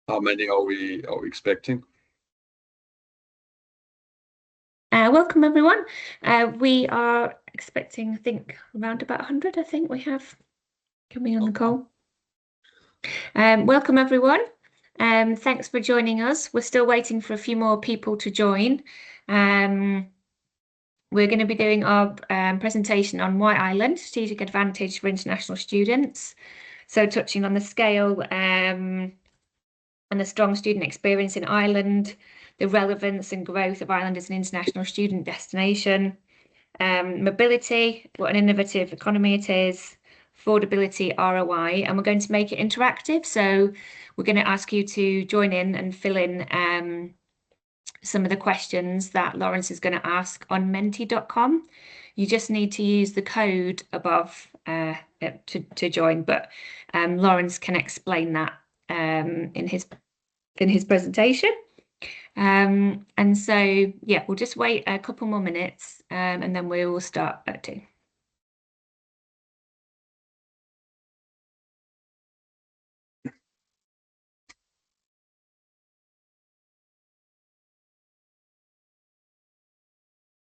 How many are we expecting? Welcome everyone. We are expecting, I think, around about 100, I think we have coming on the Oh, call. Welcome everyone. Thanks for joining us. We're still waiting for a few more people to join. Um, we're going to be doing our presentation on White Island, Strategic Advantage for International Students. So touching on the scale and the strong student experience in Ireland, the relevance and growth of Ireland as an international student destination, mobility, what an innovative economy it is, affordability, ROI, and we're going to make it interactive. So we're going to ask you to join in and fill in some of the questions that Lawrence is going to ask on menti.com. You just need to use the code above to join, but Lawrence can explain that in his presentation. And so, yeah, we'll just wait a couple more minutes and then we will start voting.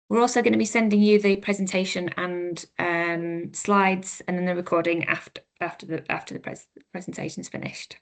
We're also going to be sending you the presentation and slides and then the recording after the presentation's finished.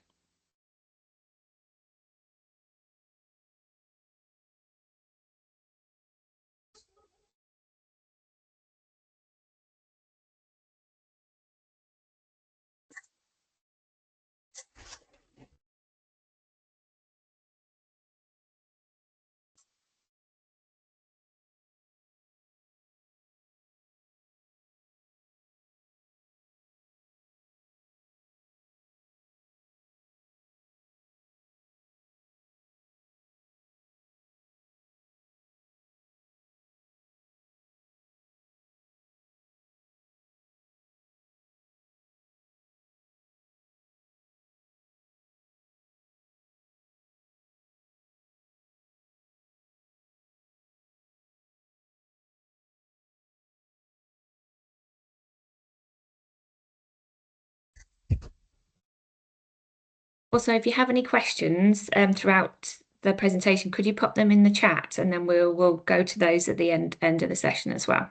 Also, if you have any questions throughout the presentation, could you pop them in the chat and then we'll go to those at the end of the session as well.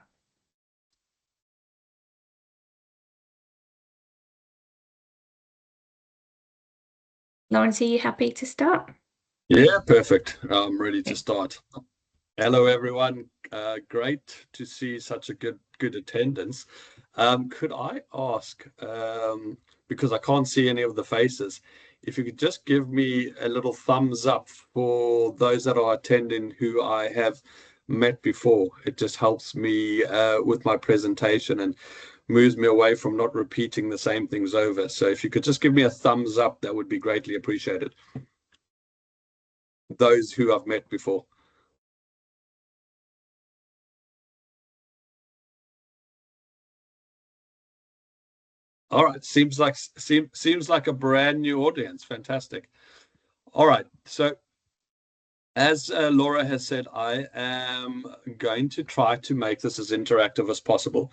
Lawrence, are you happy to start? yeah, perfect. I'm ready to start. Hello, everyone. Great to see such a good attendance. Could I ask, because I can't see any of the faces, if you could just give me a little thumbs up for those that are attending who I have met before. It just helps me with my presentation and moves me away from not repeating the same things over. So if you could just give me a thumbs up, that would be greatly appreciated. Those who I've met before. All right, seems like a brand new audience. Fantastic. All right, so as Laura has said, I am going to try to make this as interactive as possible.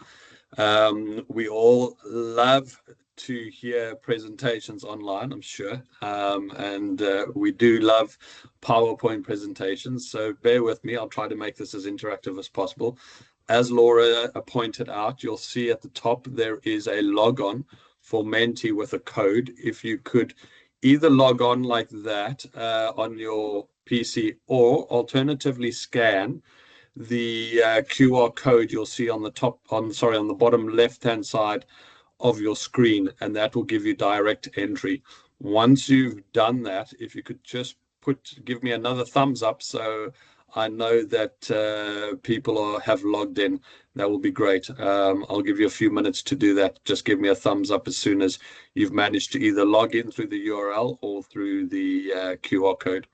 We all love to hear presentations online, I'm sure, and we do love PowerPoint presentations. So bear with me. I'll try to make this as interactive as possible. As Laura pointed out, you'll see at the top there is a logon for Menti with a code. If you could either log on like that on your PC or alternatively scan the QR code you'll see on the on the bottom left-hand side of your screen, and that will give you direct entry. Once you've done that, if you could just give me another thumbs up so I know that have logged in, that will be great. I'll give you a few minutes to do that. Just give me a thumbs up as soon as you've managed to either log in through the URL or through the QR code.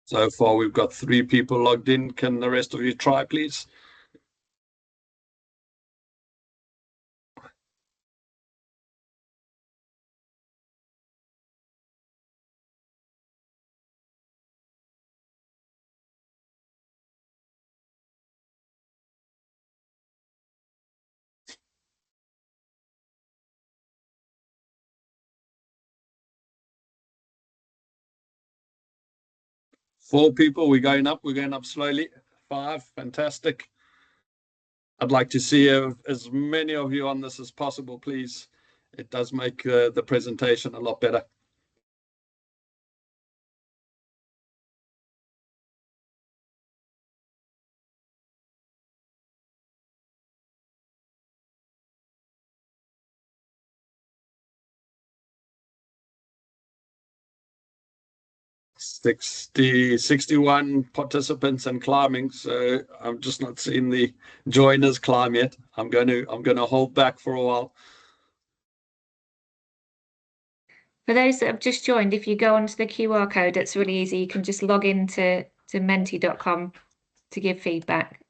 So far, we've got 3 people logged in. Can the rest of you try, please? Four people. We're going up. We're going up slowly. 5. Fantastic. I'd like to see as many of you on this as possible, please. It does make the presentation a lot better. Sixty 61 participants and climbing. So I'm just not seeing the joiners climb yet. I'm going to hold back for a while. For those that have just joined, if you go onto the QR code, it's really easy. You can just log into menti.com to give feedback.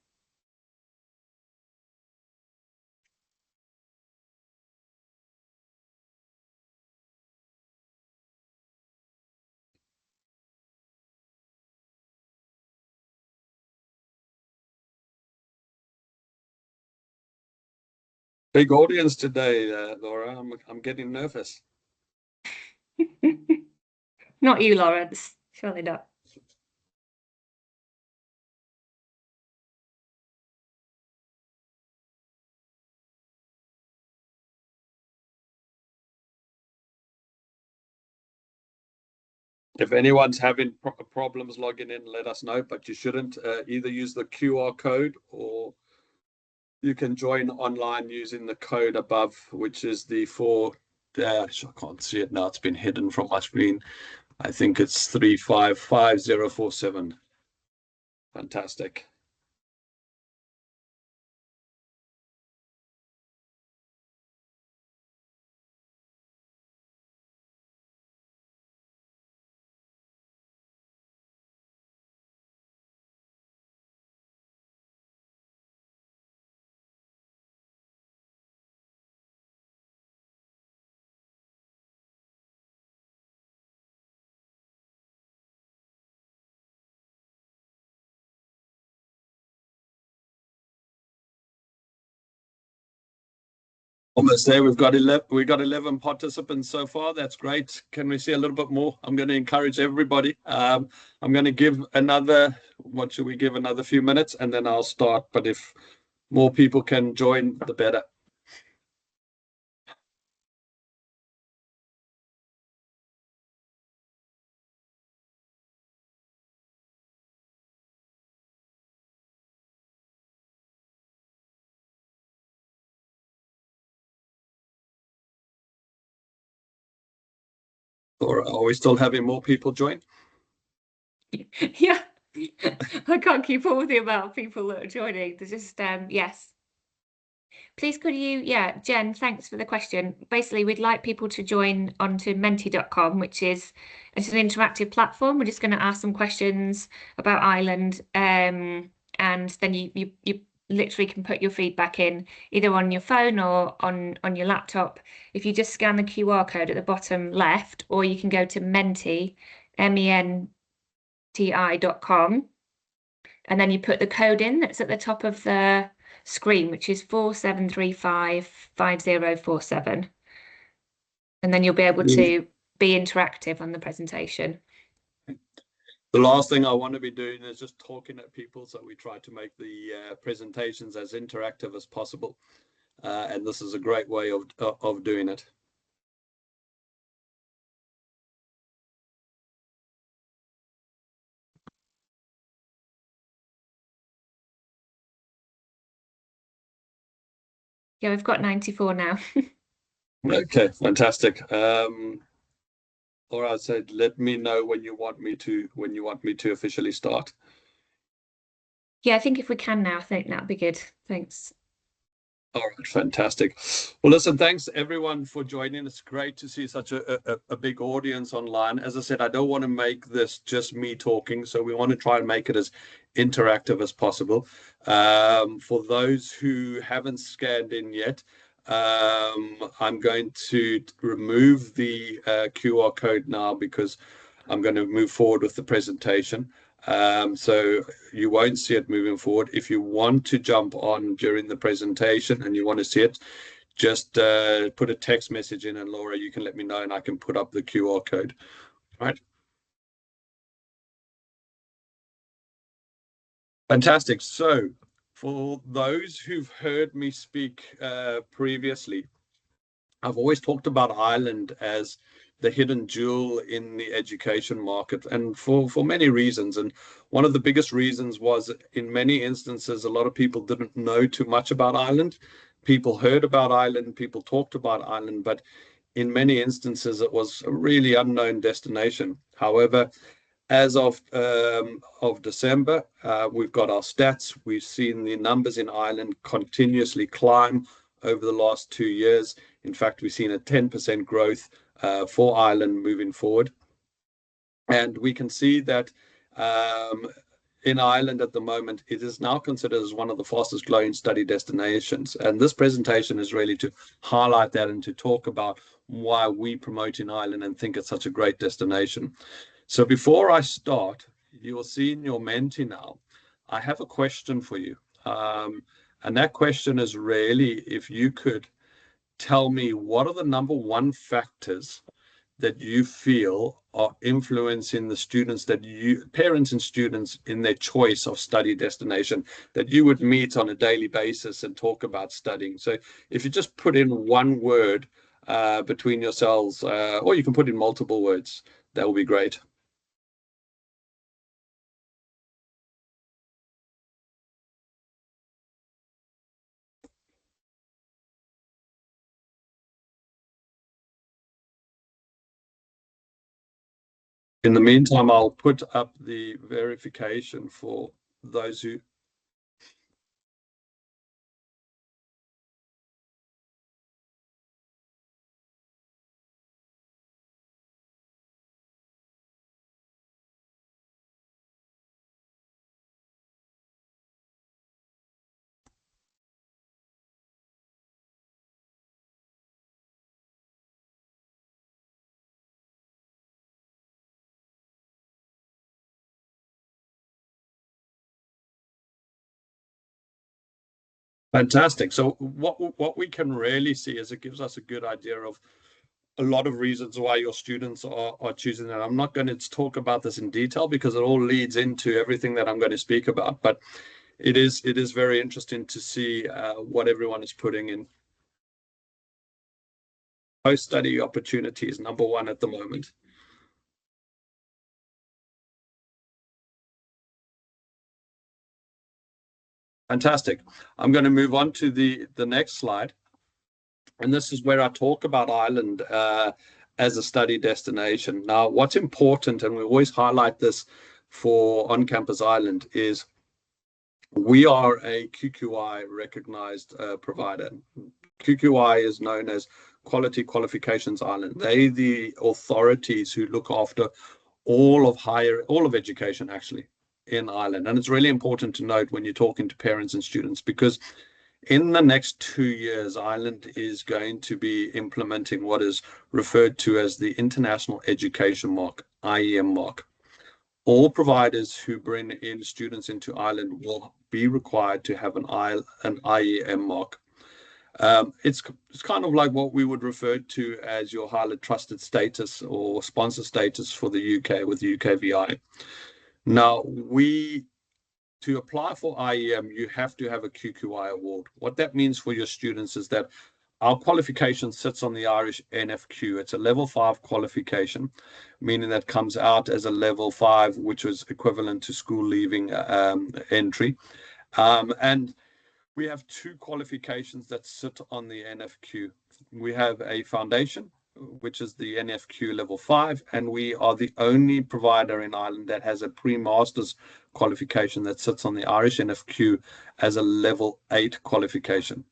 Big audience today, Laura. I'm getting nervous. Not you, Lawrence. Surely not. If anyone's having problems logging in, let us know, but you shouldn't. Either use the QR code or you can join online using the code above, which is the 4 dash. I can't see it now. It's been hidden from my screen. I think it's 355047. Fantastic. Almost there. We've got 11 participants so far. That's great. Can we see a little bit more? I'm going to encourage everybody. I'm going to give what should we give, another few minutes, and then I'll start. But if more people can join, the better. Or are we still having more people join? Yeah. I can't keep up with the amount of people that are joining. There's just yes. Please could you, yeah, Jen, thanks for the question. Basically, we'd like people to join onto menti.com, which is it's an interactive platform. We're just going to ask some questions about Ireland, and then you literally can put your feedback in either on your phone or on your laptop. If you just scan the QR code at the bottom left, or you can go to menti, menti.com, and then you put the code in that's at the top of the screen, which is 47355047. And then you'll be able to be interactive on the presentation. The last thing I want to be doing is just talking at people, so we try to make the presentations as interactive as possible. And this is a great way of doing it. Yeah, we've got 94 now. Okay, fantastic. All right, so let me know when you want me to officially start. Yeah, I think if we can now, I think that'd be good. Thanks. All right, fantastic. Well, listen, thanks everyone for joining. It's great to see such a big audience online. As I said, I don't want to make this just me talking, so we want to try and make it as interactive as possible. For those who haven't scanned in yet, I'm going to remove the QR code now because I'm going to move forward with the presentation. So you won't see it moving forward. If you want to jump on during the presentation and you want to see it, just put a text message in, and Laura, you can let me know, and I can put up the QR code. Right? Fantastic. So for those who've heard me speak previously, I've always talked about Ireland as the hidden jewel in the education market, and for many reasons. And one of the biggest reasons was, in many instances, a lot of people didn't know too much about Ireland. People heard about Ireland, people talked about Ireland, but in many instances, it was a really unknown destination. However, as of December, we've got our stats. We've seen the numbers in Ireland continuously climb over the last 2 years. In fact, we've seen a 10% growth for Ireland moving forward. And we can see that um, in Ireland at the moment, it is now considered as one of the fastest growing study destinations. And this presentation is really to highlight that and to talk about why we promote in Ireland and think it's such a great destination. So before I start, you'll see in your Menti now, I have a question for you. And that question is really, if you could tell me what are the number one factors that you feel are influencing the students, that you, parents and students, in their choice of study destination, that you would meet on a daily basis and talk about studying. So if you just put in one word between yourselves, or you can put in multiple words, that will be great. In the meantime, I'll put up the verification for those who. Fantastic. So what we can really see is it gives us a good idea of a lot of reasons why your students are choosing that. I'm not going to talk about this in detail because it all leads into everything that I'm going to speak about, but it is very interesting to see what everyone is putting in. Post-study opportunities, number one at the moment. Fantastic. I'm going to move on to the next slide. And this is where I talk about Ireland as a study destination. Now, what's important, and we always highlight this for on-campus Ireland, is we are a QQI recognized provider. QQI is known as Quality Qualifications Ireland. They the authorities who look after all of education actually in Ireland. And it's really important to note when you're talking to parents and students, because in the next 2 years, Ireland is going to be implementing what is referred to as the International Education Mark, IEM mark. All providers who bring in students into Ireland will be required to have an IEM mark. It's kind of like what we would refer to as your highly trusted status or sponsor status for the UK with UKVI. Now, to apply for IEM, you have to have a QQI award. What that means for your students is that our qualification sits on the Irish NFQ. It's a level 5 qualification, meaning that comes out as a level 5, which is equivalent to school leaving entry. And we have two qualifications that sit on the NFQ. We have a foundation, which is the NFQ level 5, and we are the only provider in Ireland that has a pre-master's qualification that sits on the Irish NFQ as a level 8 qualification.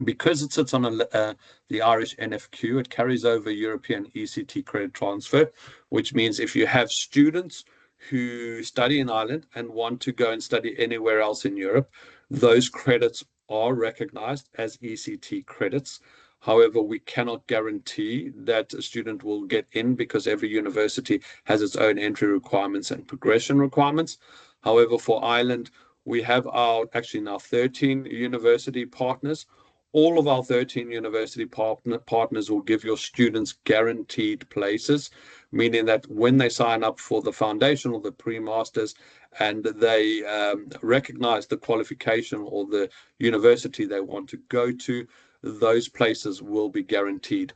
Because it sits on the Irish NFQ, it carries over European ECT credit transfer, which means if you have students who study in Ireland and want to go and study anywhere else in Europe, those credits are recognized as ECT credits. However, we cannot guarantee that a student will get in because every university has its own entry requirements and progression requirements. However, for Ireland, we have our actually now 13 university partners. All of our 13 university partners will give your students guaranteed places, meaning that when they sign up for the foundation or the pre-masters and they recognize the qualification or the university they want to go to, those places will be guaranteed.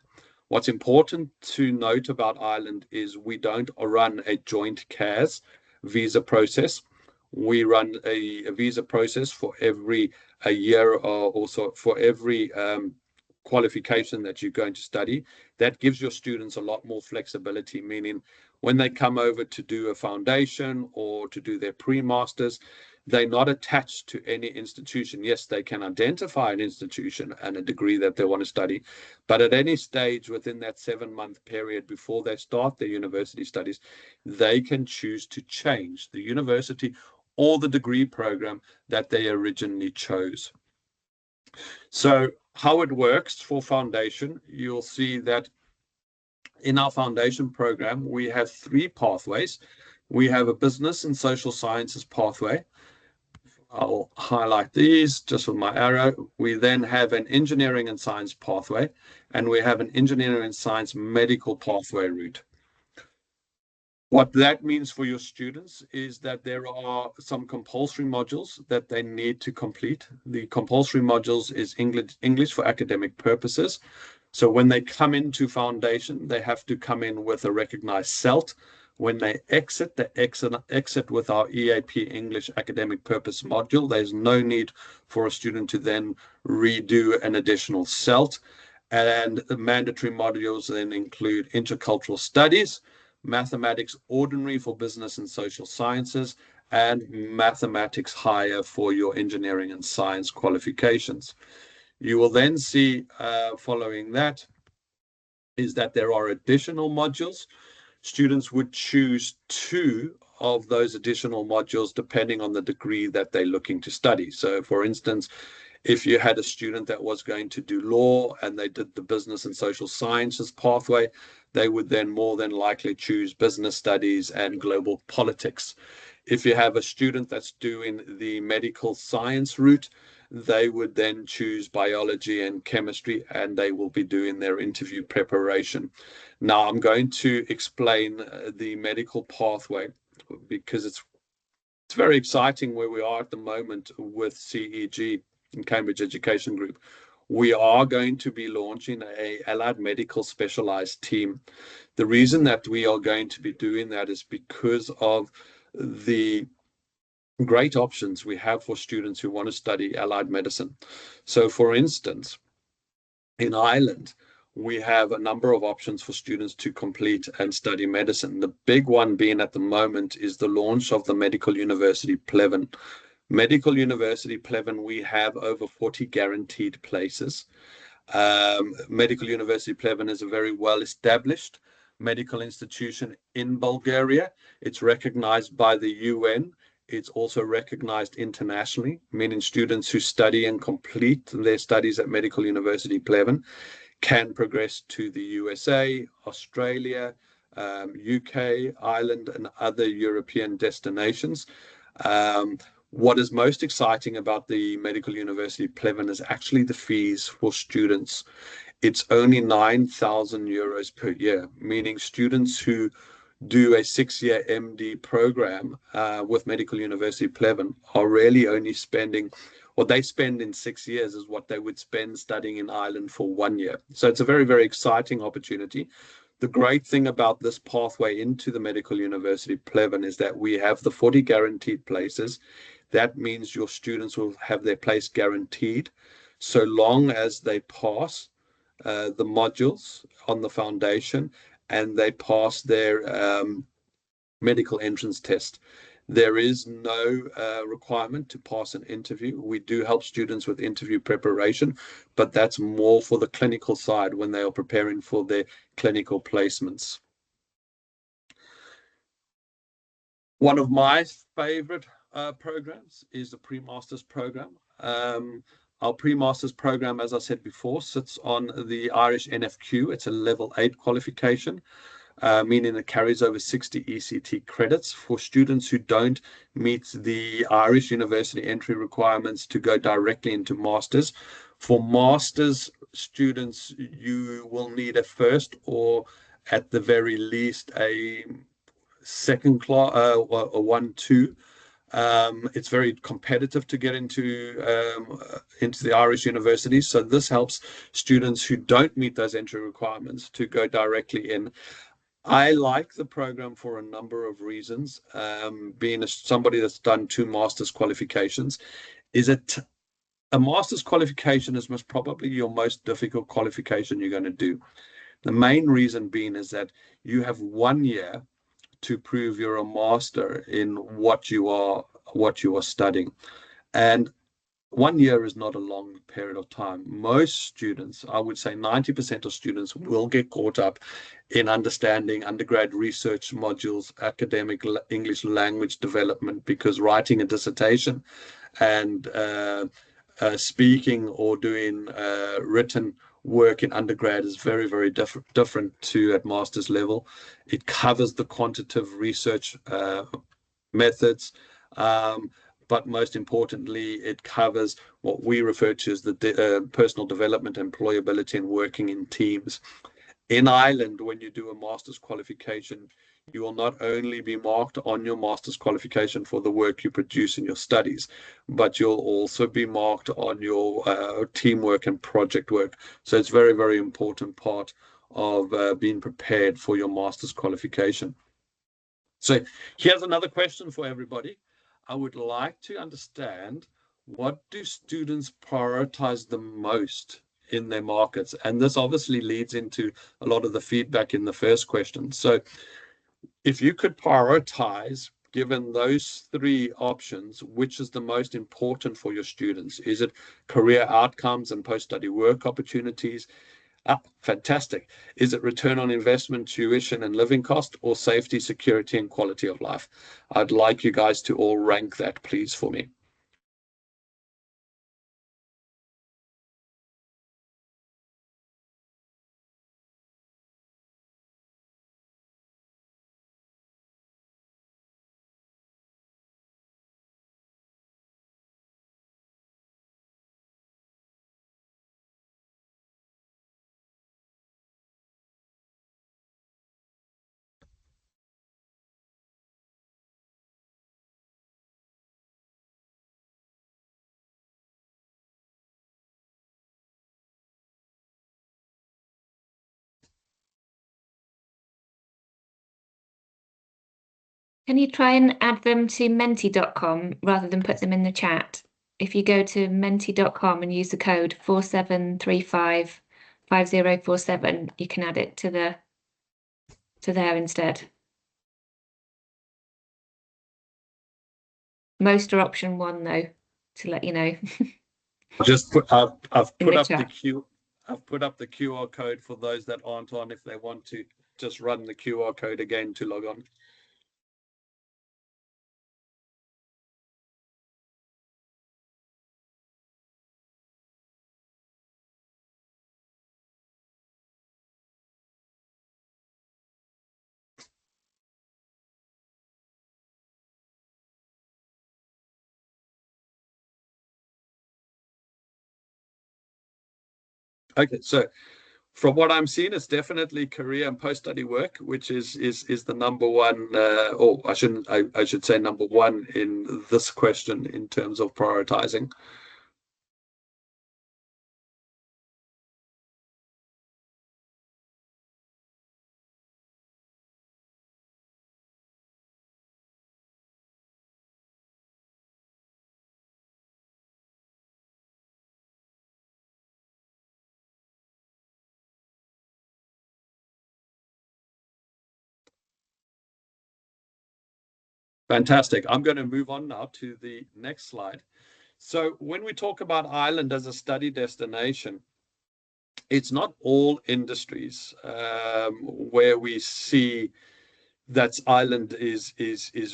What's important to note about Ireland is we don't run a joint CAS visa process. We run a visa process for every a year or also for every qualification that you're going to study. That gives your students a lot more flexibility, meaning when they come over to do a foundation or to do their pre-masters, they're not attached to any institution. Yes, they can identify an institution and a degree that they want to study, but at any stage within that 7-month period before they start their university studies, they can choose to change the university or the degree program that they originally chose. So how it works for foundation, you'll see that in our foundation program, we have 3 pathways. We have a business and social sciences pathway. I'll highlight these just with my arrow. We then have an engineering and science pathway, and we have an engineering and science medical pathway route. What that means for your students is that there are some compulsory modules that they need to complete. The compulsory modules is English for academic purposes. So when they come into foundation, they have to come in with a recognized CELT. When they exit with our EAP English academic purpose module. There's no need for a student to then redo an additional CELT. And the mandatory modules then include intercultural studies, mathematics ordinary for business and social sciences, and mathematics higher for your engineering and science qualifications. You will then see following that is that there are additional modules. Students would choose 2 of those additional modules depending on the degree that they're looking to study. So for instance, if you had a student that was going to do law and they did the business and social sciences pathway, they would then more than likely choose business studies and global politics. If you have a student that's doing the medical science route, they would then choose biology and chemistry, and they will be doing their interview preparation. Now, I'm going to explain the medical pathway because it's very exciting where we are at the moment with CEG and Cambridge Education Group. We are going to be launching a allied medical specialized team. The reason that we are going to be doing that is because of the great options we have for students who want to study allied medicine. So for instance, in Ireland, we have a number of options for students to complete and study medicine. The big one being at the moment is the launch of the Medical University Pleven. Medical University Pleven, we have over 40 guaranteed places. Medical University Pleven is a very well-established medical institution in Bulgaria. It's recognized by the UN. It's also recognized internationally, meaning students who study and complete their studies at Medical University Pleven can progress to the USA, Australia, UK, Ireland, and other European destinations. What is most exciting about the Medical University Pleven is actually the fees for students. It's only 9,000 euros per year, meaning students who do a 6-year MD program with Medical University Pleven are really only spending what they spend in 6 years is what they would spend studying in Ireland for 1 year. So it's a very, very exciting opportunity. The great thing about this pathway into the Medical University Pleven is that we have the 40 guaranteed places. That means your students will have their place guaranteed so long as they pass the modules on the foundation and they pass their medical entrance test. There is no requirement to pass an interview. We do help students with interview preparation, but that's more for the clinical side when they are preparing for their clinical placements. One of my favorite programs is the pre-masters program. Our pre-masters program, as I said before, sits on the Irish NFQ. It's a level 8 qualification, meaning it carries over 60 ECT credits for students who don't meet the Irish university entry requirements to go directly into masters. For masters students, you will need a first or at the very least a second class or 1-2. It's very competitive to get into the Irish universities. So this helps students who don't meet those entry requirements to go directly in. I like the program for a number of reasons. Being somebody that's done 2 master's qualifications, is it a master's qualification is most probably your most difficult qualification you're going to do. The main reason being is that you have 1 year to prove you're a master in what you are studying. And 1 year is not a long period of time. Most students, I would say 90% of students, will get caught up in understanding undergrad research modules, academic English language development, because writing a dissertation and speaking or doing written work in undergrad is very, very different to at master's level. It covers the quantitative research methods, but most importantly, it covers what we refer to as the personal development, employability, and working in teams. In Ireland, when you do a master's qualification, you will not only be marked on your master's qualification for the work you produce in your studies, but you'll also be marked on your teamwork and project work. So it's a very, very important part of being prepared for your master's qualification. So here's another question for everybody. I would like to understand, what do students prioritize the most in their markets? And this obviously leads into a lot of the feedback in the first question. So if you could prioritize, given those 3 options, which is the most important for your students? Is it career outcomes and post-study work opportunities? Fantastic. Is it return on investment, tuition and living cost, or safety, security and quality of life? I'd like you guys to all rank that, please, for me. Can you try and add them to menti.com rather than put them in the chat? If you go to menti.com and use the code 47355047, you can add it to there instead. Most are option 1 though, to let you know. I've In put the up the chat. I've put up the QR code for those that aren't on, if they want to just run the QR code again to log on. Okay, so from what I'm seeing, it's definitely career and post-study work, which is the number one, or I should say number 1 in this question in terms of prioritizing. Fantastic. I'm going to move on now to the next slide. So when we talk about Ireland as a study destination, it's not all industries where we see that Ireland is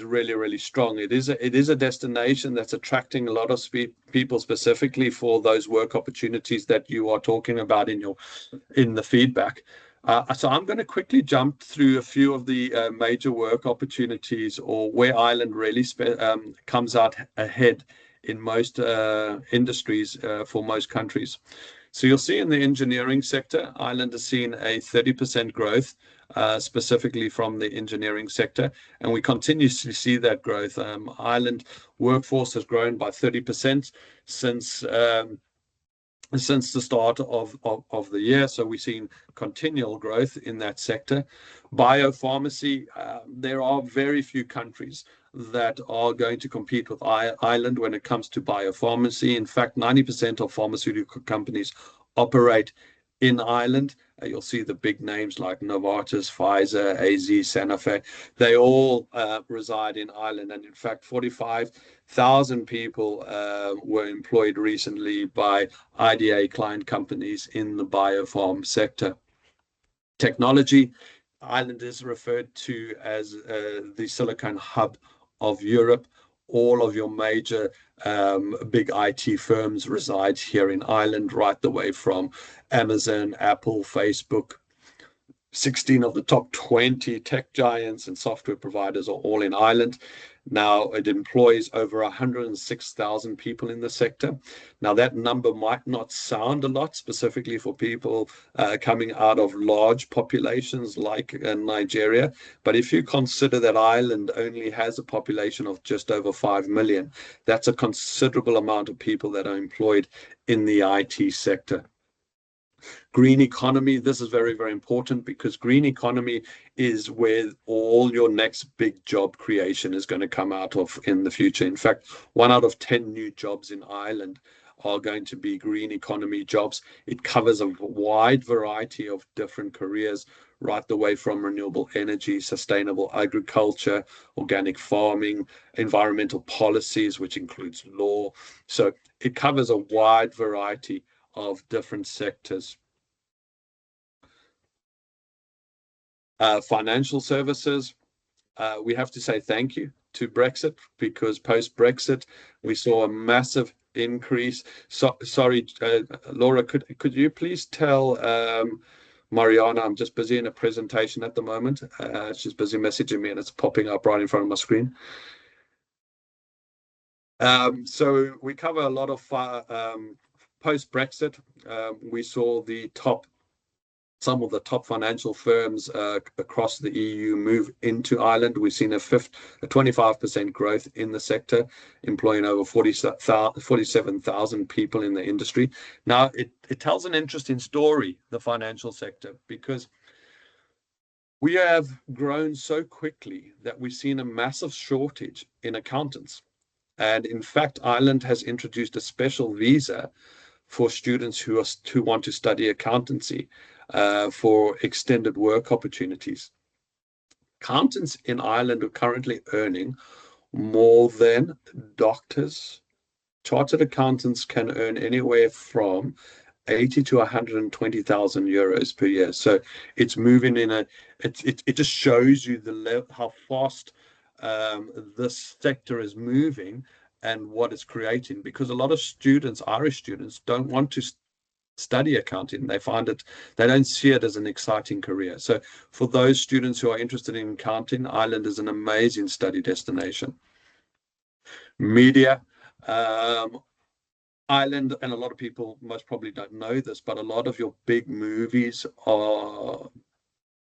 really strong. It is a destination that's attracting a lot of people specifically for those work opportunities that you are talking about in the feedback. So I'm going to quickly jump through a few of the major work opportunities, or where Ireland really comes out ahead in most industries for most countries. So you'll see in the engineering sector, Ireland has seen a 30% growth, specifically from the engineering sector, and we continue to see that growth. Ireland workforce has grown by 30% since since the start of the year. So we've seen continual growth in that sector. Biopharmacy, there are very few countries that are going to compete with Ireland when it comes to biopharmacy. In fact, 90% of pharmaceutical companies operate in Ireland. You'll see the big names like Novartis, Pfizer, AZ, Sanofi. They all reside in Ireland. And in fact, 45,000 people were employed recently by IDA client companies in the biopharm sector. Technology, Ireland is referred to as the Silicon Hub of Europe. All of your major big IT firms reside here in Ireland, right the way from Amazon, Apple, Facebook. 16 of the top 20 tech giants and software providers are all in Ireland. Now, it employs over 106,000 people in the sector. Now, that number might not sound a lot, specifically for people coming out of large populations like Nigeria. But if you consider that Ireland only has a population of just over 5 million, that's a considerable amount of people that are employed in the IT sector. Green economy, this is very important, because green economy is where all your next big job creation is going to come out of in the future. In fact, 1 out of 10 new jobs in Ireland are going to be green economy jobs. It covers a wide variety of different careers, right the way from renewable energy, sustainable agriculture, organic farming, environmental policies, which includes law. So it covers a wide variety of different sectors. Financial services, we have to say thank you to Brexit, because post-Brexit, we saw a massive increase. Sorry, Laura, could you please tell Mariana, I'm just busy in a presentation at the moment. She's busy messaging me and it's popping up right in front of my screen. So we cover a lot of post-Brexit. We saw some of the top financial firms across the EU move into Ireland. We've seen a 25% growth in the sector, employing over 47,000 people in the industry. Now, it tells an interesting story, the financial sector, because we have grown so quickly that we've seen a massive shortage in accountants. And in fact, Ireland has introduced a special visa for students who want to study accountancy for extended work opportunities. Accountants in Ireland are currently earning more than doctors. Chartered accountants can earn anywhere from 80 to 120,000 euros per year. So it's moving it just shows you how fast this sector is moving and what it's creating, because a lot of students, Irish students, don't want to study accounting. They don't see it as an exciting career. So for those students who are interested in accounting, Ireland is an amazing study destination. Media, Ireland, and a lot of people most probably don't know this, but a lot of your big movies are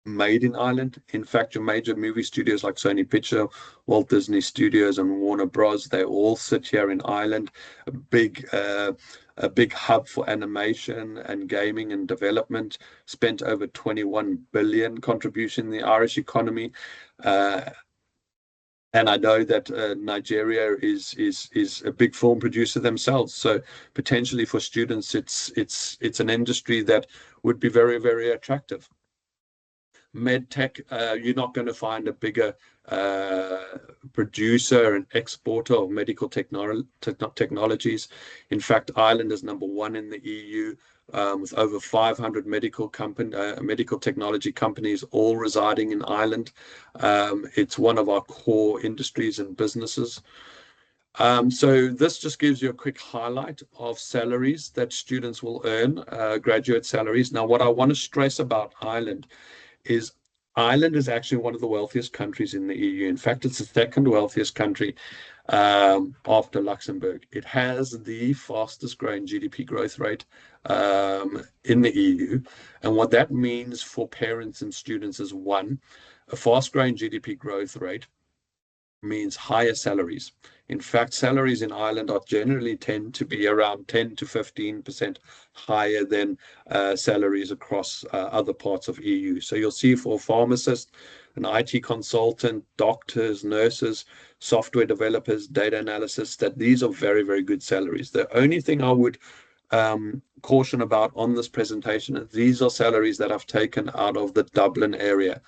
made in Ireland. In fact, your major movie studios like Sony Picture, Walt Disney Studios, and Warner Bros., they all sit here in Ireland. A big hub for animation and gaming and development. Spent over 21 billion contribution in the Irish economy. And I know that Nigeria is a big film producer themselves. So potentially for students, it's an industry that would be very attractive. medtech, you're not going to find a bigger producer and exporter of medical technologies. In fact, Ireland is #1 in the EU, with over 500 medical technology companies all residing in Ireland. It's one of our core industries and businesses. So this just gives you a quick highlight of salaries that students will earn, graduate salaries. Now, what I want to stress about Ireland is actually one of the wealthiest countries in the EU. In fact, it's the second wealthiest country after Luxembourg. It has the fastest growing GDP growth rate in the EU. And what that means for parents and students is, one, a fast growing GDP growth rate means higher salaries. In fact, salaries in Ireland are generally tend to be around 10 to 15% higher than salaries across other parts of EU. So you'll see for pharmacists, an IT consultant, doctors, nurses, software developers, data analysts, that these are very, very good salaries. The only thing I would caution about on this presentation is these are salaries that I've taken out of the Dublin area.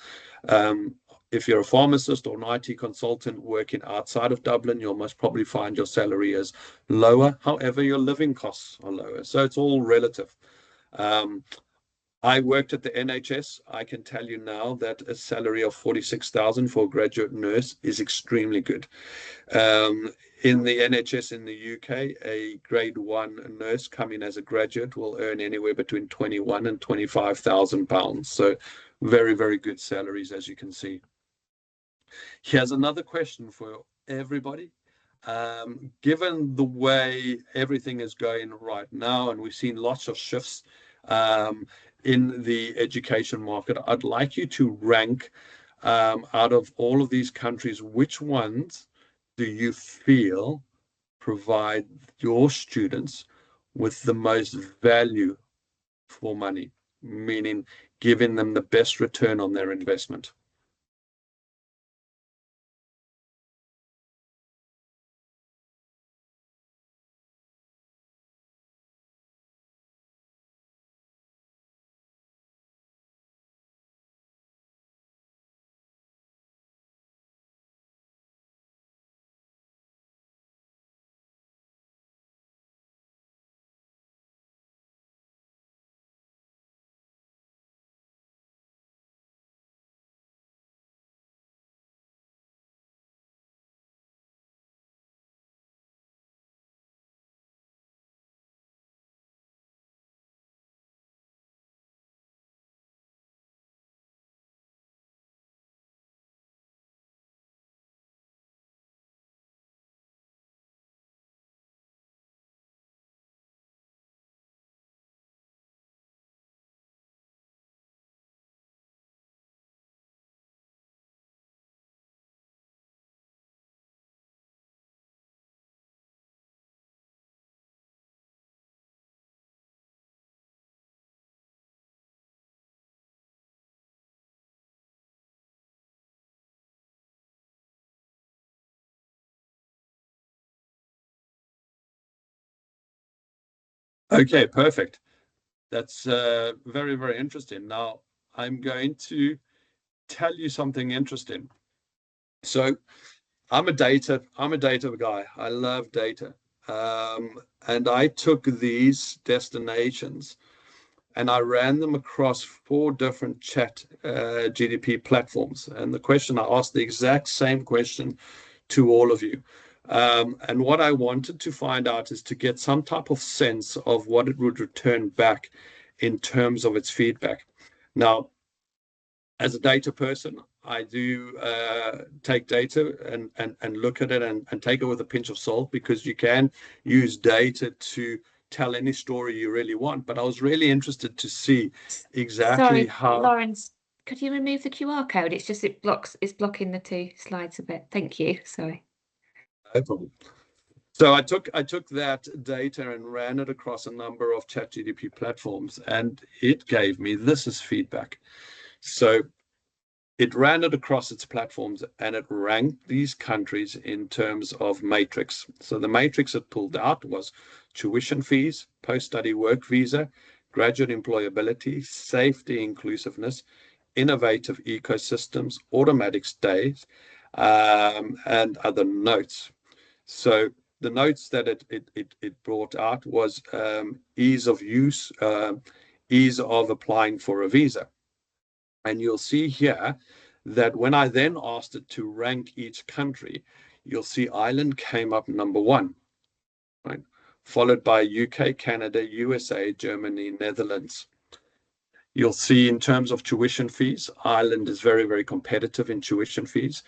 If you're a pharmacist or an IT consultant working outside of Dublin, you'll most probably find your salary is lower. However, your living costs are lower. So it's all relative. I worked at the NHS. I can tell you now that a salary of 46,000 for a graduate nurse is extremely good. In the NHS in the UK, a grade 1 nurse coming as a graduate will earn anywhere between 21 and 25,000 pounds. So very, very good salaries, as you can see. Here's another question for everybody. Given the way everything is going right now, and we've seen lots of shifts in the education market, I'd like you to rank out of all of these countries, which ones do you feel provide your students with the most value for money, meaning giving them the best return on their investment? Okay, perfect. That's very, very interesting. Now, I'm going to tell you something interesting. So I'm a data guy. I love data. And I took these destinations and I ran them across 4 different chat GDP platforms. And the question, I asked the exact same question to all of you. And what I wanted to find out is to get some type of sense of what it would return back in terms of its feedback. Now, as a data person, I do take data and look at it and take it with a pinch of salt, because you can use data to tell any story you really want. But I was really interested to see exactly how. Lawrence, could you remove the QR code? It's just it's blocking the 2 slides a bit. Thank you. Sorry. No problem. So I took that data and ran it across a number of ChatGPT platforms, and it gave me this as feedback. So it ran it across its platforms and it ranked these countries in terms of matrix. So the matrix it pulled out was tuition fees, post-study work visa, graduate employability, safety, inclusiveness, innovative ecosystems, automatic stays, and other notes. So the notes that it brought out was ease of use, ease of applying for a visa. And you'll see here that when I then asked it to rank each country, you'll see Ireland came up number one, right? Followed by UK, Canada, USA, Germany, Netherlands. You'll see in terms of tuition fees, Ireland is very, very competitive in tuition fees.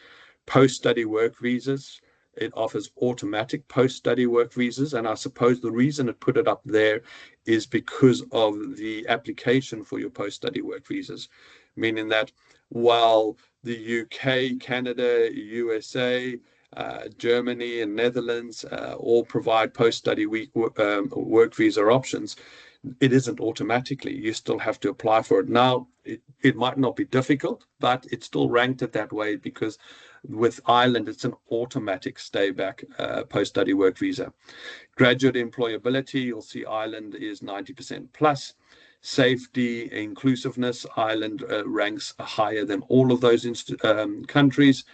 Post-study work visas, it offers automatic post-study work visas. And I suppose the reason it put it up there is because of the application for your post-study work visas, meaning that while the UK, Canada, USA, Germany and Netherlands all provide post-study work visa options, it isn't automatically. You still have to apply for it. Now, it might not be difficult, but it's still ranked it that way because with Ireland, it's an automatic stay back post-study work visa. Graduate employability, you'll see Ireland is 90% plus. Safety, inclusiveness, Ireland ranks higher than all of those countries.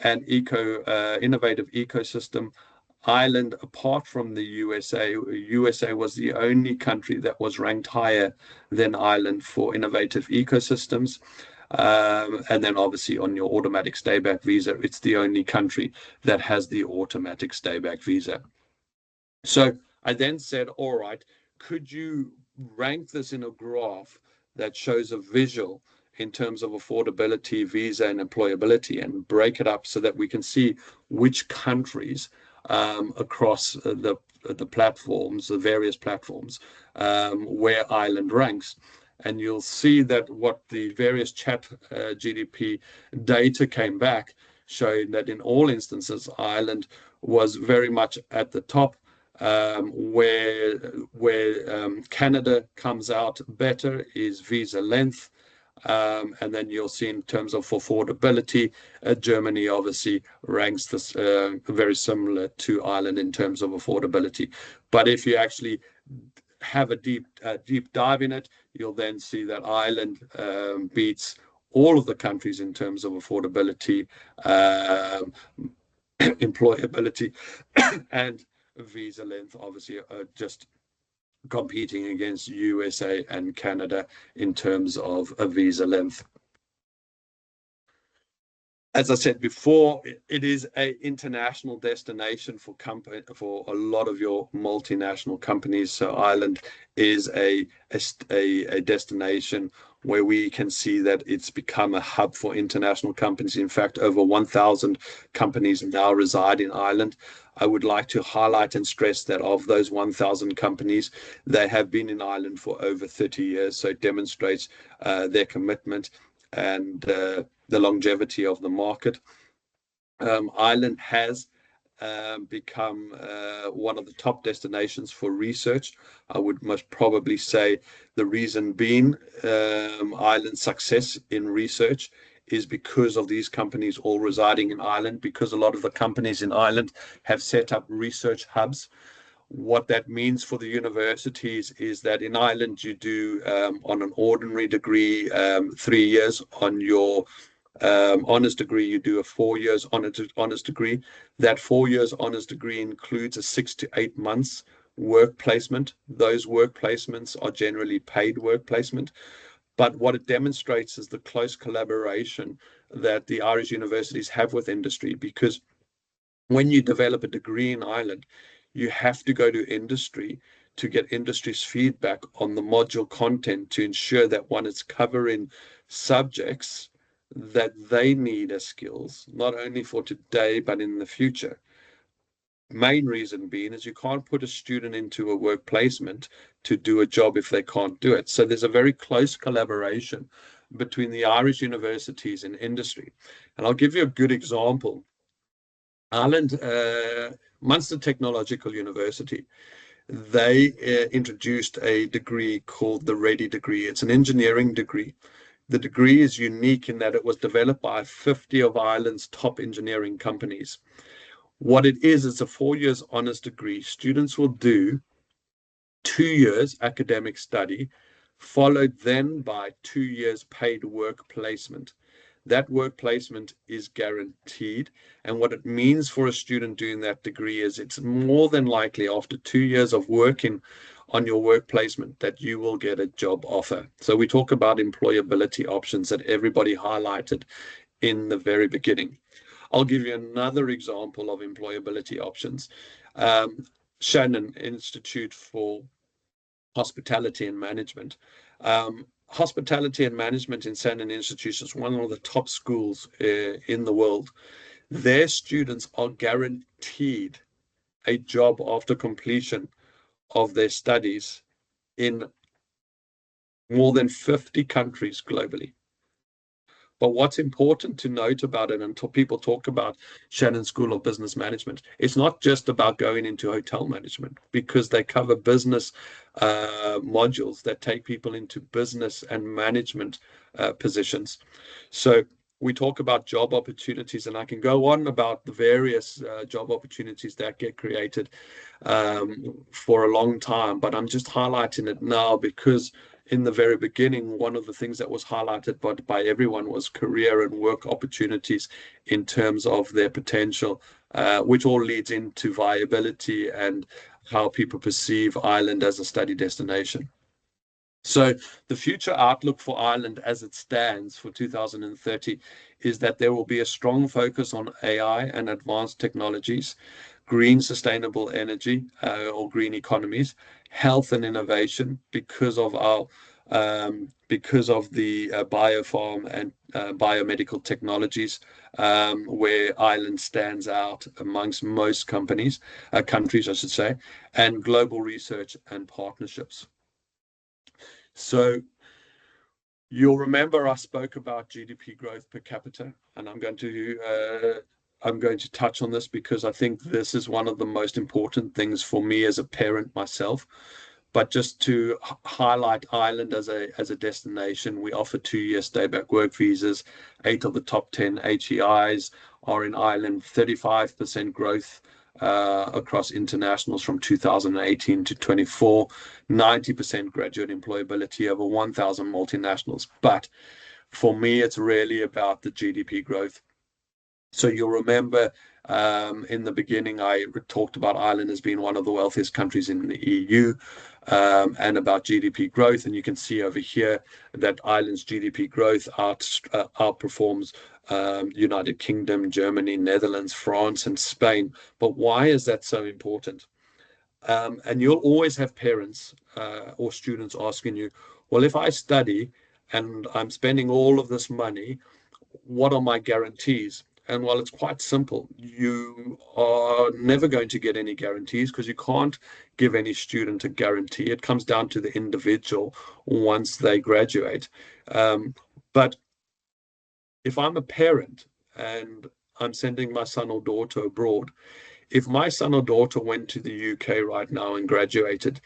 And innovative ecosystem, Ireland, apart from the USA was the only country that was ranked higher than Ireland for innovative ecosystems. And then obviously on your automatic stay-back visa, it's the only country that has the automatic stay-back visa. So I then said, all right, could you rank this in a graph that shows a visual in terms of affordability, visa, and employability, and break it up so that we can see which countries across the platforms, the various platforms, where Ireland ranks. And you'll see that what the various chat GDP data came back showing that in all instances, Ireland was very much at the top, where Canada comes out better is visa length. And then you'll see in terms of affordability, Germany obviously ranks this very similar to Ireland in terms of affordability. But if you actually have a deep dive in it, you'll then see that Ireland beats all of the countries in terms of affordability, employability, and visa length, obviously, just competing against USA and Canada in terms of a visa length. As I said before, it is an international destination for a lot of your multinational companies. So Ireland is a destination where we can see that it's become a hub for international companies. In fact, over 1,000 companies now reside in Ireland. I would like to highlight and stress that of those 1,000 companies, they have been in Ireland for over 30 years. So it demonstrates their commitment and the longevity of the market. Ireland has become one of the top destinations for research. I would most probably say the reason being Ireland's success in research is because of these companies all residing in Ireland, because a lot of the companies in Ireland have set up research hubs. What that means for the universities is that in Ireland, you do on an ordinary degree 3 years. On your honours degree, you do a 4 years honours degree. That 4 years honours degree includes a 6 to 8 months work placement. Those work placements are generally paid work placement. But what it demonstrates is the close collaboration that the Irish universities have with industry, because when you develop a degree in Ireland, you have to go to industry to get industry's feedback on the module content to ensure that one is covering subjects that they need as skills, not only for today, but in the future. Main reason being is you can't put a student into a work placement to do a job if they can't do it. So there's a very close collaboration between the Irish universities and industry. And I'll give you a good example. Ireland, Munster Technological University, they introduced a degree called the Ready degree. It's an engineering degree. The degree is unique in that it was developed by 50 of Ireland's top engineering companies. What it is a 4 years honours degree. Students will do 2 years academic study, followed then by 2 years paid work placement. That work placement is guaranteed. And what it means for a student doing that degree is it's more than likely after 2 years of working on your work placement that you will get a job offer. So we talk about employability options that everybody highlighted in the very beginning. I'll give you another example of employability options. Shannon Institute for Hospitality and Management. Hospitality and Management in Shannon Institute is one of the top schools in the world. Their students are guaranteed a job after completion of their studies in more than 50 countries globally. But what's important to note about it, until people talk about Shannon School of Business Management, it's not just about going into hotel management, because they cover business modules that take people into business and management positions. So we talk about job opportunities, and I can go on about the various job opportunities that get created for a long time, but I'm just highlighting it now because in the very beginning, one of the things that was highlighted by everyone was career and work opportunities in terms of their potential, which all leads into viability and how people perceive Ireland as a study destination. So the future outlook for Ireland as it stands for 2030 is that there will be a strong focus on AI and advanced technologies, green sustainable energy or green economies, health and innovation because of the biofarm and biomedical technologies, where Ireland stands out amongst most countries, I should say, and global research and partnerships. So you'll remember I spoke about GDP growth per capita, and I'm going to touch on this because I think this is one of the most important things for me as a parent myself. But just to highlight Ireland as a destination, we offer 2-year stay-back work visas. 8 of the top 10 HEIs are in Ireland. 35% growth across internationals from 2018 to 24. 90% graduate employability, over 1,000 multinationals. But for me, it's really about the GDP growth. So you'll remember in the beginning, I talked about Ireland as being one of the wealthiest countries in the EU and about GDP growth. And you can see over here that Ireland's GDP growth outperforms United Kingdom, Germany, Netherlands, France, and Spain. But why is that so important? And you'll always have parents or students asking you, well, if I study and I'm spending all of this money, what are my guarantees? And well, it's quite simple. You are never going to get any guarantees because you can't give any student a guarantee. It comes down to the individual once they graduate. But if I'm a parent and I'm sending my son or daughter abroad, if my son or daughter went to the UK right now and graduated,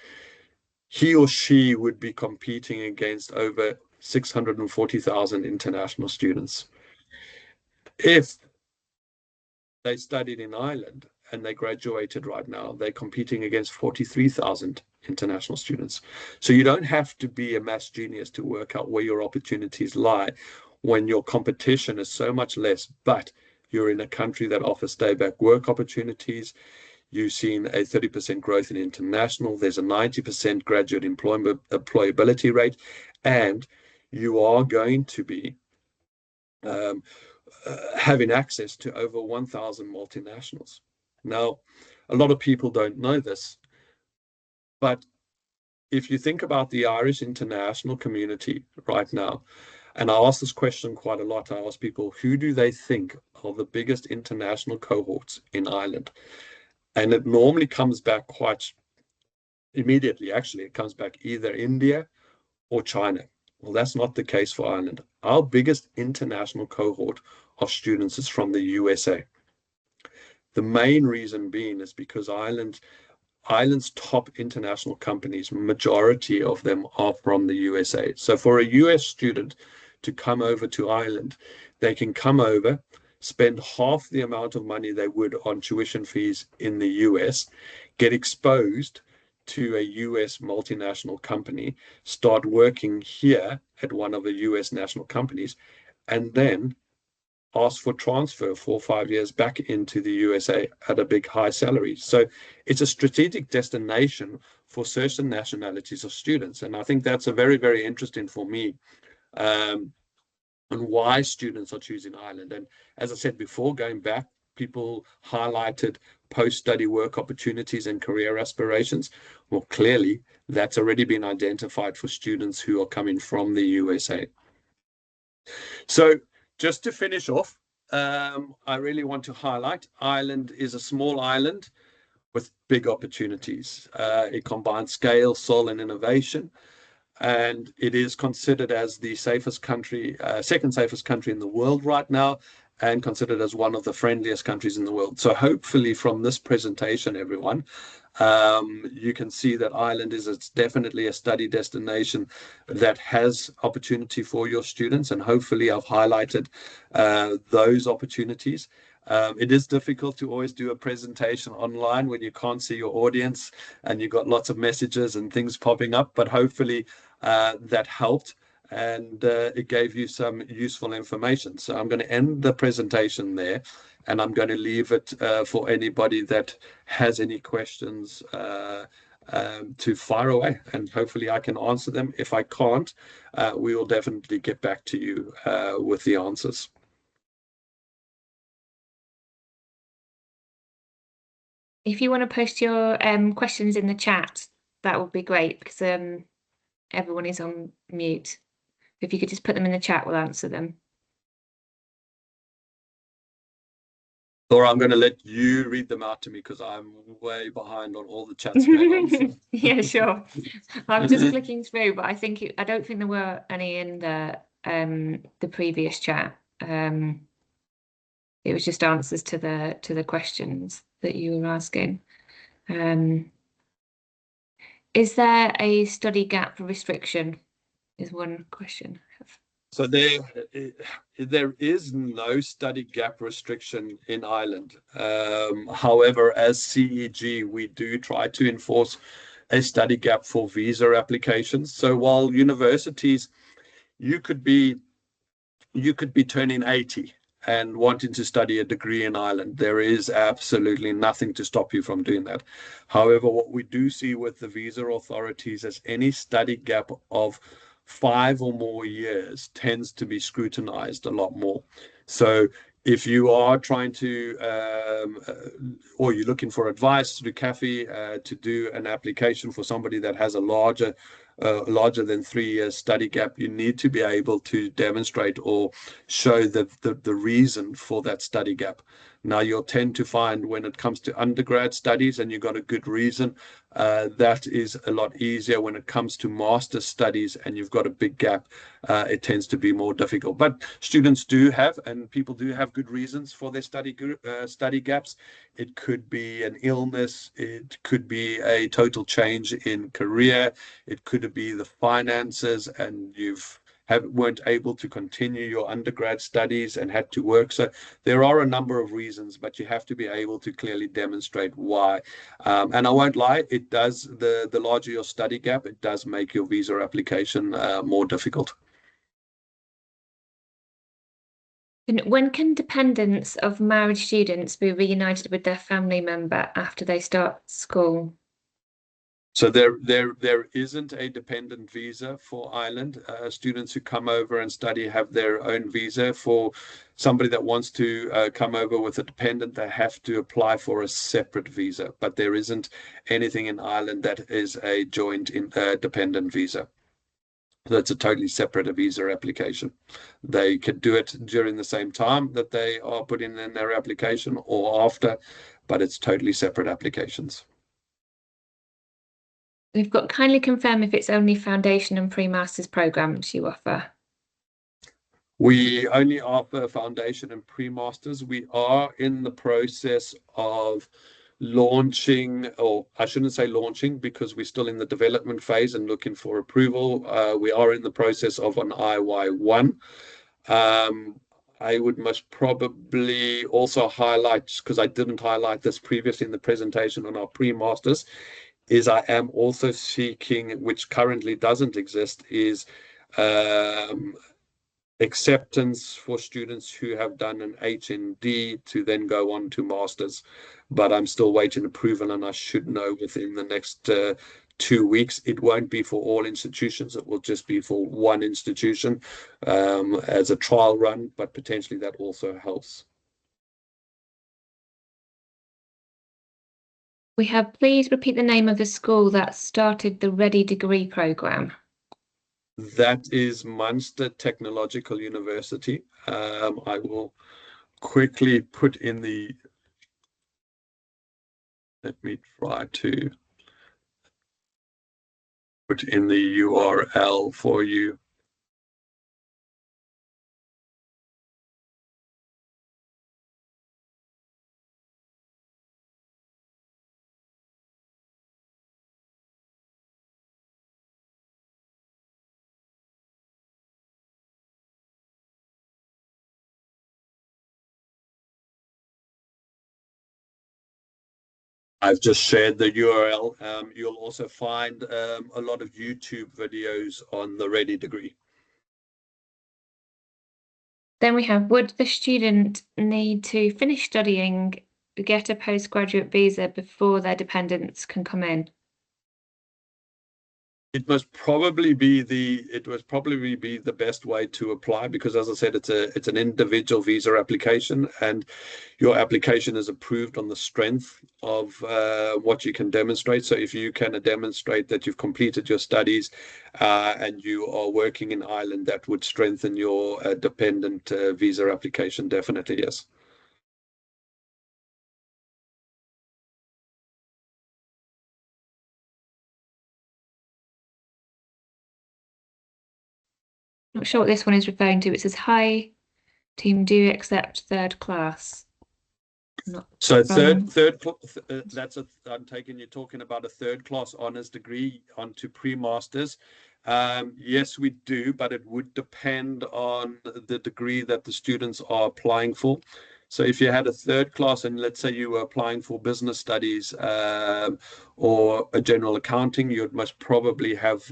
he or she would be competing against over 640,000 international students. If they studied in Ireland and they graduated right now, they're competing against 43,000 international students. So you don't have to be a maths genius to work out where your opportunities lie when your competition is so much less, but you're in a country that offers stay-back work opportunities. You've seen a 30% growth in international. There's a 90% graduate employability rate, and you are going to be having access to over 1,000 multinationals. Now, a lot of people don't know this, but if you think about the Irish international community right now, and I ask this question quite a lot, I ask people, who do they think are the biggest international cohorts in Ireland? And it normally comes back quite immediately. Actually, it comes back either India or China. Well, that's not the case for Ireland. Our biggest international cohort of students is from the USA. The main reason being is because Ireland's top international companies, majority of them are from the USA. So for a US student to come over to Ireland, they can come over, spend half the amount of money they would on tuition fees in the US, get exposed to a US multinational company, start working here at one of the US national companies, and then ask for transfer 4 or 5 years back into the USA at a big high salary. So it's a strategic destination for certain nationalities of students. And I think that's a very, very interesting for me, and why students are choosing Ireland. And as I said before, going back, people highlighted post-study work opportunities and career aspirations. Well, clearly that's already been identified for students who are coming from the USA. So just to finish off, I really want to highlight Ireland is a small island with big opportunities. It combines scale, soul, and innovation, and it is considered as the safest country, second safest country in the world right now, and considered as one of the friendliest countries in the world. So hopefully from this presentation, everyone, you can see that Ireland is definitely a study destination that has opportunity for your students, and hopefully I've highlighted those opportunities. It is difficult to always do a presentation online when you can't see your audience and you've got lots of messages and things popping up, but hopefully that helped, and it gave you some useful information. So I'm going to end the presentation there, and I'm going to leave it for anybody that has any questions to fire away, and hopefully I can answer them. If I can't, we will definitely get back to you with the answers. If you want to post your questions in the chat, that would be great, because everyone is on mute. If you could just put them in the chat, we'll answer them. Or I'm going to let you read them out to me, because I'm way behind on all the chats going on. So. Yeah, sure. I'm just clicking through, but I don't think there were any in the previous chat. It was just answers to the questions that you were asking. Is there a study gap restriction? Is one question. So there is no study gap restriction in Ireland. However, as CEG, we do try to enforce a study gap for visa applications. So while universities, you could be turning 80 and wanting to study a degree in Ireland, there is absolutely nothing to stop you from doing that. However, what we do see with the visa authorities is any study gap of 5 or more years tends to be scrutinized a lot more. So if you are trying to, or you're looking for advice through CAFE to do an application for somebody that has a larger than 3 years study gap, you need to be able to demonstrate or show the reason for that study gap. Now, you'll tend to find when it comes to undergrad studies and you've got a good reason, that is a lot easier. When it comes to master's studies and you've got a big gap, it tends to be more difficult. But students do have, and people do have good reasons for their study gaps. It could be an illness, it could be a total change in career, it could be the finances, and weren't able to continue your undergrad studies and had to work. So there are a number of reasons, but you have to be able to clearly demonstrate why. And I won't lie, it does, the larger your study gap, it does make your visa application more difficult. When can dependents of married students be reunited with their family member after they start school? So there isn't a dependent visa for Ireland. Students who come over and study have their own visa. For somebody that wants to come over with a dependent, they have to apply for a separate visa. But there isn't anything in Ireland that is a joint dependent visa. So it's a totally separate visa application. They could do it during the same time that they are putting in their application or after, but it's totally separate applications. We've got kindly confirm if it's only foundation and pre-masters programs you offer. We only offer foundation and pre-masters. We are in the process of launching, or I shouldn't say launching because we're still in the development phase and looking for approval. We are in the process of an IY1. I would most probably also highlight, because I didn't highlight this previously in the presentation on our pre-masters, is I am also seeking, which currently doesn't exist, is acceptance for students who have done an HND to then go on to masters. But I'm still waiting approval, and I should know within the next 2 weeks. It won't be for all institutions. It will just be for one institution as a trial run, but potentially that also helps. We have, please repeat the name of the school that started the Ready Degree Programme. That is Munster Technological University. I will quickly put in the, let me try to put in the URL for you. I've just shared the URL. You'll also find a lot of YouTube videos on the Ready Degree. Then we have, would the student need to finish studying, get a postgraduate visa before their dependents can come in? It must probably be the best way to apply, because as I said, it's an individual visa application, and your application is approved on the strength of what you can demonstrate. So if you can demonstrate that you've completed your studies and you are working in Ireland, that would strengthen your dependent visa application, definitely, yes. Not sure what this one is referring to. It says, hi, team, do you accept third class? So I'm taking you're talking about a third class honors degree onto pre-masters. Yes, we do, but it would depend on the degree that the students are applying for. So if you had a third class, and let's say you were applying for business studies or a general accounting, you'd most probably have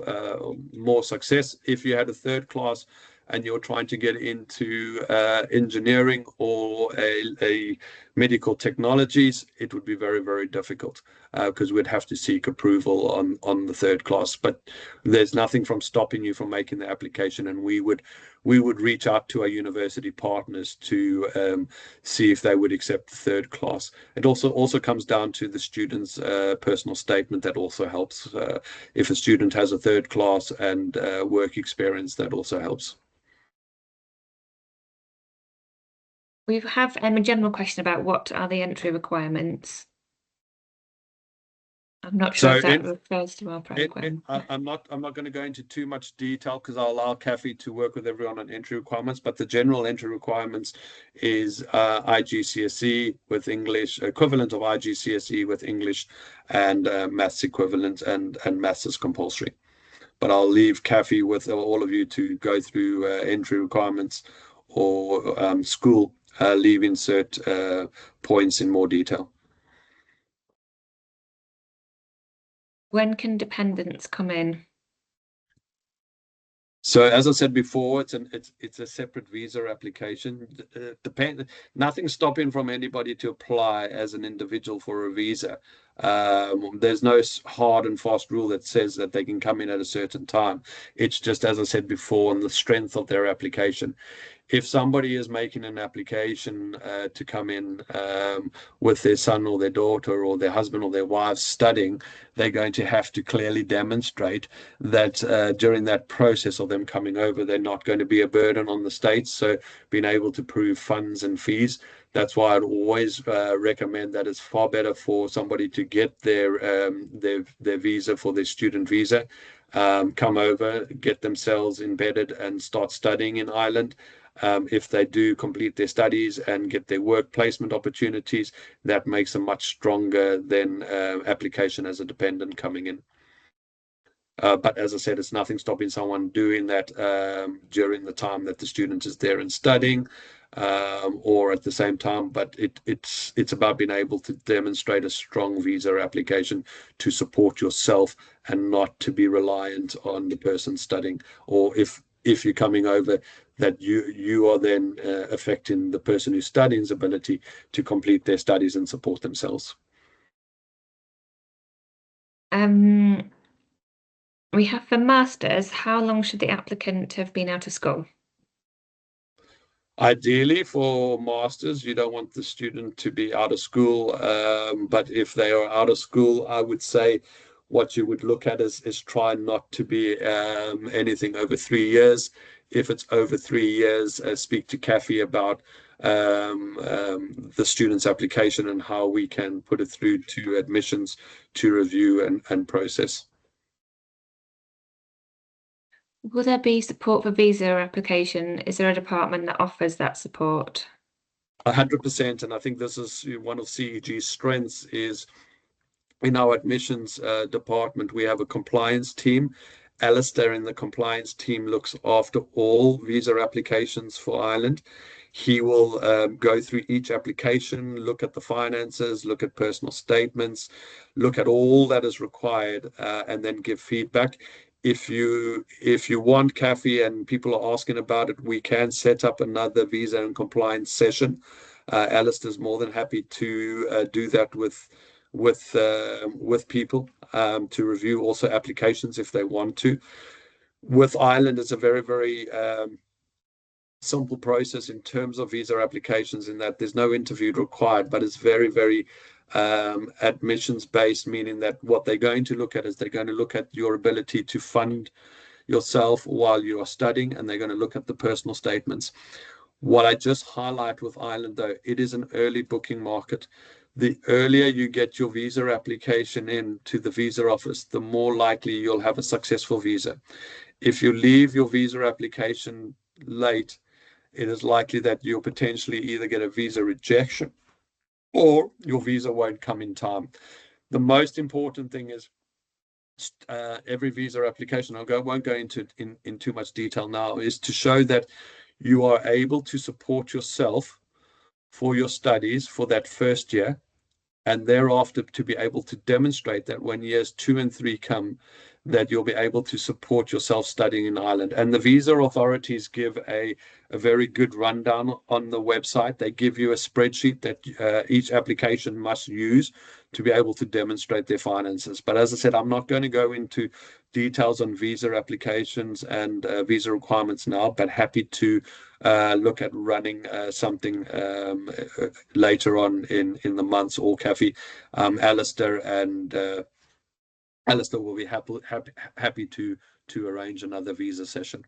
more success. If you had a third class and you're trying to get into engineering or a medical technologies, it would be very, very difficult because we'd have to seek approval on the third class. But there's nothing from stopping you from making the application, and we would reach out to our university partners to see if they would accept the third class. It also comes down to the student's personal statement. That also helps. If a student has a third class and work experience, that also helps. We have a general question about what are the entry requirements. I'm not sure if that refers to our program. I'm not going to go into too much detail because I'll allow Kathy to work with everyone on entry requirements. But the general entry requirements is IGCSE with English, equivalent of IGCSE with English, and maths equivalent, and maths is compulsory. But I'll leave Kathy with all of you to go through entry requirements or school leave insert points in more detail. When can dependents come in? So as I said before, it's a separate visa application. Nothing's stopping from anybody to apply as an individual for a visa. There's no hard and fast rule that says that they can come in at a certain time. It's just, as I said before, on the strength of their application. If somebody is making an application to come in with their son or their daughter or their husband or their wife studying, they're going to have to clearly demonstrate that during that process of them coming over, they're not going to be a burden on the states. So being able to prove funds and fees. That's why I'd always recommend that it's far better for somebody to get their visa, for their student visa, come over, get themselves embedded and start studying in Ireland. If they do complete their studies and get their work placement opportunities, that makes them much stronger than application as a dependent coming in. But as I said, it's nothing stopping someone doing that during the time that the student is there and studying. or at the same time, but it's about being able to demonstrate a strong visa application to support yourself and not to be reliant on the person studying, or if you're coming over, that you are then affecting the person who's studying's ability to complete their studies and support themselves. We have for masters, how long should the applicant have been out of school? Ideally, for masters, you don't want the student to be out of school, but if they are out of school, I would say what you would look at is try not to be anything over 3 years. If it's over 3 years, speak to Kathy about the student's application and how we can put it through to admissions to review and process. Will there be support for visa application? Is there a department that offers that support? 100%, and I think this is one of CEG's strengths is in our admissions department, we have a compliance team. Alistair in the compliance team looks after all visa applications for Ireland. He will go through each application, look at the finances, look at personal statements, look at all that is required, and then give feedback. If you want, Kathy, and people are asking about it, we can set up another visa and compliance session. Alistair's more than happy to do that with people to review also applications if they want to. With Ireland, it's a very, very simple process in terms of visa applications in that there's no interview required, but it's very, very admissions based, meaning that what they're going to look at is they're going to look at your ability to fund yourself while you are studying, and they're going to look at the personal statements. What I just highlight with Ireland, though, it is an early booking market. The earlier you get your visa application in to the visa office, the more likely you'll have a successful visa. If you leave your visa application late, it is likely that you'll potentially either get a visa rejection or your visa won't come in time. The most important thing is every visa application, won't go into in too much detail now, is to show that you are able to support yourself for your studies for that first year, and thereafter to be able to demonstrate that when years 2 and 3 come, that you'll be able to support yourself studying in Ireland. And the visa authorities give a very good rundown on the website. They give you a spreadsheet that each application must use to be able to demonstrate their finances. But as I said, I'm not going to go into details on visa applications and visa requirements now, but happy to look at running something later on in the months, or Kathy, Alistair will be happy to arrange another visa session.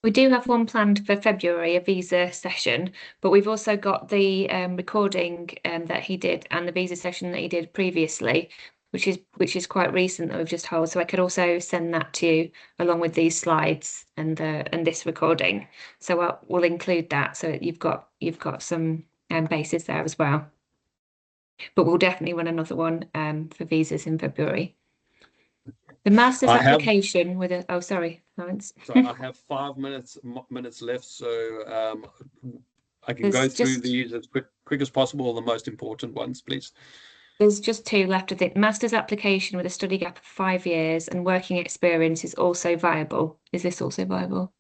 We do have one planned for February, a visa session, but we've also got the recording that he did and the visa session that he did previously, which is quite recent that we've just held. So I could also send that to you along with these slides and this recording. So we'll include that so you've got some bases there as well. But we'll definitely run another one for visas in February. The master's application with a, oh, sorry, Lawrence. So I have 5 minutes left, so I can go through these as quick as possible, the most important ones, please. There's just 2 left, I think. Master's application with a study gap of 5 years and working experience is also viable. Is this also viable?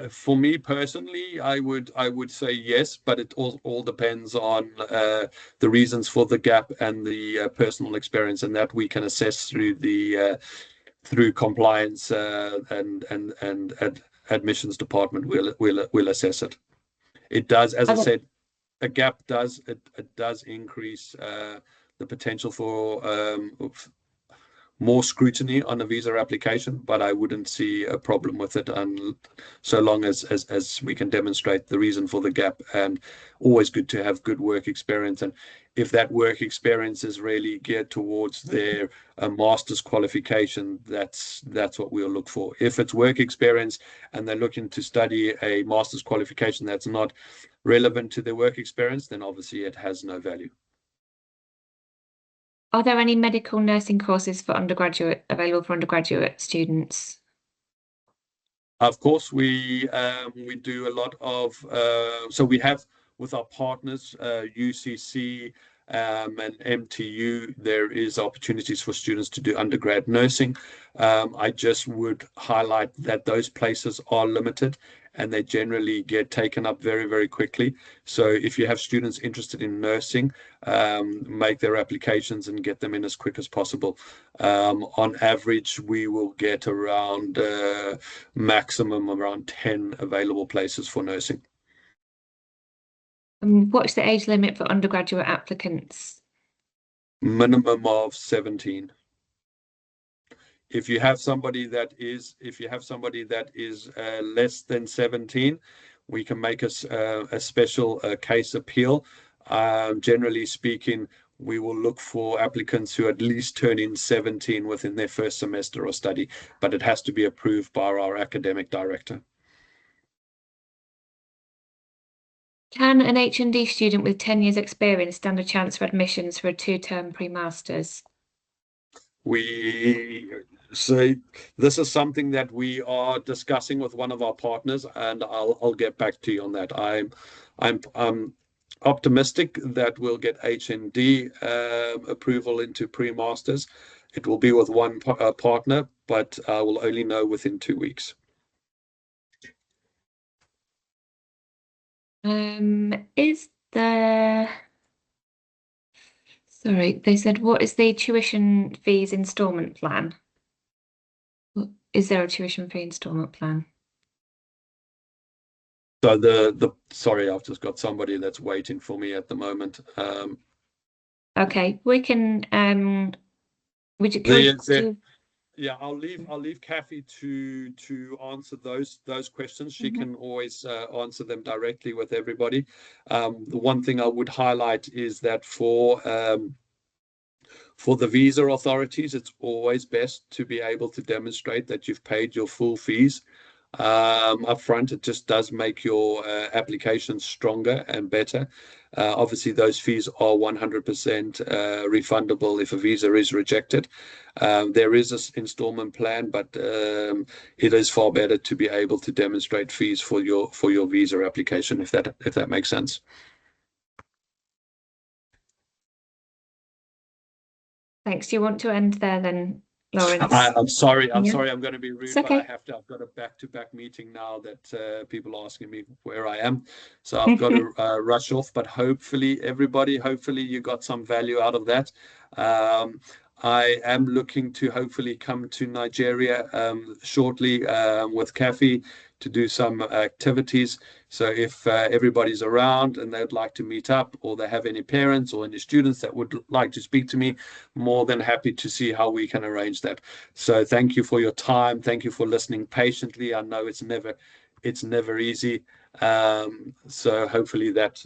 For me personally, I would say yes, but it all depends on the reasons for the gap and the personal experience, and that we can assess through the through compliance and admissions department. We'll assess it. It does, as I said, a gap does increase the potential for more scrutiny on a visa application, but I wouldn't see a problem with it, and so long as we can demonstrate the reason for the gap. And always good to have good work experience, and if that work experience is really geared towards their master's qualification, that's what we'll look for. If it's work experience and they're looking to study a master's qualification that's not relevant to their work experience, then obviously it has no value. Are there any medical nursing courses for available for undergraduate students? Of course, we do a lot of so we have with our partners UCC and MTU. There is opportunities for students to do undergrad nursing. I just would highlight that those places are limited and they generally get taken up very, very quickly. So if you have students interested in nursing, make their applications and get them in as quick as possible. On average, we will get around maximum around 10 available places for nursing. What's the age limit for undergraduate applicants? Minimum of 17. If you have somebody that is less than 17, we can make a special case appeal. Generally speaking, we will look for applicants who at least turn in 17 within their first semester or study, but it has to be approved by our academic director. Can an H&D student with 10 years experience stand a chance for admissions for a 2-term pre-masters? So this is something that we are discussing with one of our partners, and I'll get back to you on that. I'm optimistic that we'll get H&D approval into pre-masters. It will be with one partner, but I will only know within 2 weeks. Sorry, they said, what is the tuition fees installment plan? Is there a tuition fee installment plan? So sorry, I've just got somebody that's waiting for me at the moment. Okay, we can yeah, I'll leave Kathy to answer those questions. She can always answer them directly with everybody. The one thing I would highlight is that for the visa authorities, it's always best to be able to demonstrate that you've paid your full fees up front. It just does make your application stronger and better. Obviously, those fees are 100% refundable if a visa is rejected. There is an installment plan, but it is far better to be able to demonstrate fees for your visa application, if that makes sense. Thanks. Do you want to end there then, Lawrence? I'm sorry. I'm going to be rude, it's okay. But I've got a back-to-back meeting now that people are asking me where I am. So I've got to rush off, but hopefully you got some value out of that. I am looking to hopefully come to Nigeria shortly with Kathy to do some activities. So if everybody's around and they'd like to meet up, or they have any parents or any students that would like to speak to me, more than happy to see how we can arrange that. So thank you for your time. Thank you for listening patiently. I know it's never easy. So hopefully that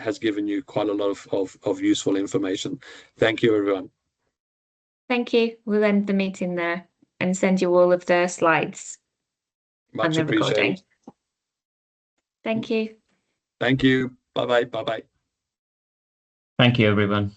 has given you quite a lot of useful information. Thank you, everyone. Thank you. We'll end the meeting there and send you all of the slides. Much appreciated. Thank you. Thank you. Bye-bye. Bye-bye. Thank you, everyone.